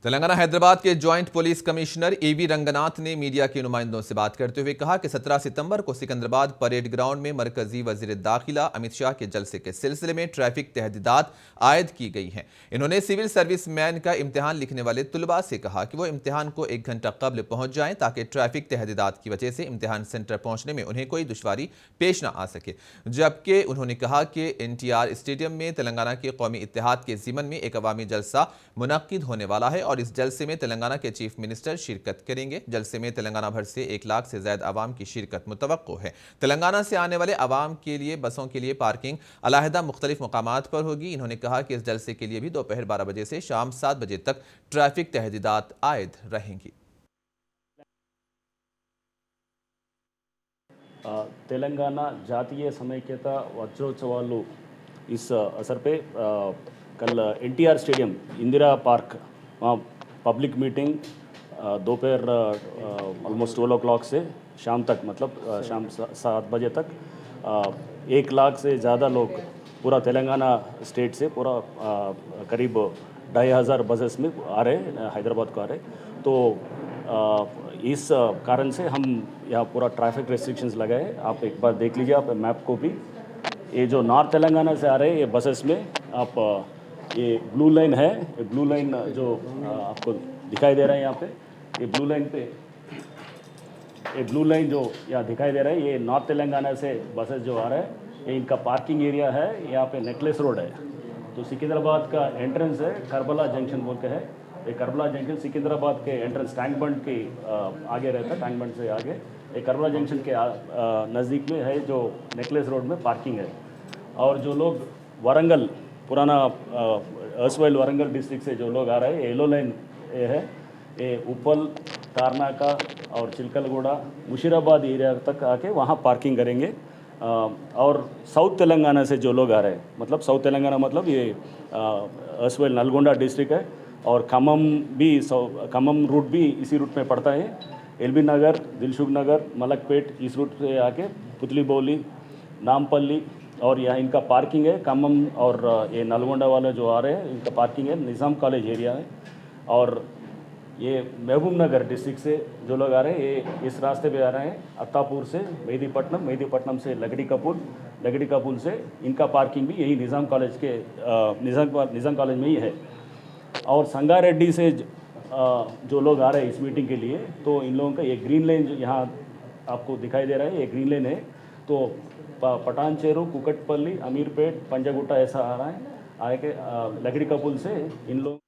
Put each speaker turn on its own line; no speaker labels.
तेलंगाना हैदराबाद के joint police commissioner एवी रंगनाथ ने media के नुमाइंदों से बात करते हुए कहा कि 17 सितंबर को सिकंदराबाद परेड ग्राउंड में मरकजी वजीर दाखिला अमित शाह के जलसे के सिलसिले में ट्रैफिक तहदीदात आयद की गई हैं। इन्होंने सिविल सर्विस मैन का इम्तिहान लिखने वाले तुलबा से कहा कि वो इम्तिहान को 1 घंटा कबल पहुंच जाएं ताकि ट्रैफिक तहदीदात की वजह से इम्तिहान सेंटर पहुंचने में उन्हें कोई दुश्वारी पेश न आ सके। जबकि उन्होंने कहा कि NTR स्टेडियम में तेलंगाना के कौमी इत्तेहाद के ज़िमन में एक अवामी जलसा मुनक्किद होने वाला है और इस जलसे में तेलंगाना के चीफ मिनिस्टर शिरकत करेंगे। जलसे में तेलंगाना भर से 1 लाख से ज्यादा आवाम की शिरकत मुतवक्को है। तेलंगाना से आने वाले आवाम के लिए बसों के लिए पार्किंग अलहदा मुख्तलिफ मकामात पर होगी। इन्होंने कहा कि इस जलसे के लिए भी दोपहर 12 बजे से शाम 7 बजे तक ट्रैफिक तहदीदात आयद रहेंगी।
तेलंगाना जातीय सమైक्यता वज्रोत्सवालू इस असर पे कल NTR स्टेडियम इंदिरा पार्क वहाँ पब्लिक मीटिंग दोपहर ऑलमोस्ट 12 o'clock से शाम तक, मतलब शाम 7 बजे तक 1 लाख से ज़्यादा लोग पूरा तेलंगाना स्टेट से पूरा करीब 2,500 बसेस में आ रहे, हैदराबाद को आ रहे। तो इस कारण से हम यहाँ पूरा ट्रैफिक रेस्ट्रिक्शंस लगाए। आप एक बार देख लीजिए, आप मैप को भी। ये जो नॉर्थ तेलंगाना से आ रहे हैं ये बसेस में आप ये ब्लू लाइन है, ये ब्लू लाइन जो आपको दिखाई दे रहा है यहाँ पे, ये ब्लू लाइन पे, ये ब्लू लाइन जो यहाँ दिखाई दे रहा है ये नॉर्थ तेलंगाना से बसेस जो आ रहे हैं, ये इनका पार्किंग एरिया है। यहाँ पे नेकलेस रोड है, तो सिकंदराबाद का एंट्रेंस है, करबला जंक्शन बोल के है। ये करबला जंक्शन सिकंदराबाद के एंट्रेंस टैंक बंड के आगे रहता है, टैंक बंड से आगे। ये करबला जंक्शन के नज़दीक में है जो नेकलेस रोड में पार्किंग है। और जो लोग वरंगल पुराना असवाइल वरंगल डिस्ट्रिक्ट से जो लोग आ रहे हैं, येलो लाइन ये है, ये उपल, तारनाका और चिलकलगुड़ा, मुशीराबाद एरिया तक आके वहाँ पार्किंग करेंगे। और साउथ तेलंगाना से जो लोग आ रहे हैं, मतलब साउथ तेलंगाना मतलब ये असवाइल नलगोंडा डिस्ट्रिक्ट है, और खम्मम रूट भी इसी रूट में पड़ता है। LB नगर, दिलसुख नगर, मलकपेट इस रूट से आके पुतली बोली, नामपल्ली, और यहाँ इनका पार्किंग है। खम्मम और ये नलगोंडा वाले जो आ रहे हैं इनका पार्किंग है, निज़ाम कॉलेज एरिया है। और ये महबूब नगर डिस्ट्रिक्ट से जो लोग आ रहे हैं ये इस रास्ते पे आ रहे हैं, अत्तापुर से मेहदीपट्टनम से लगड़ी कपूल से इनका पार्किंग भी यही निज़ाम कॉलेज के निज़ाम कॉलेज में ही है। और संगारेड्डी से जो लोग आ रहे हैं इस मीटिंग के लिए, तो इन लोगों का ये ग्रीन लाइन जो यहाँ आपको दिखाई दे रहा है, ये ग्रीन लाइन है। तो पठान चेरू, कुकटपल्ली, अमीरपेट, पंजागुट्टा ऐसा आ रहा है, आगे लगड़ी कपूल से इन लोग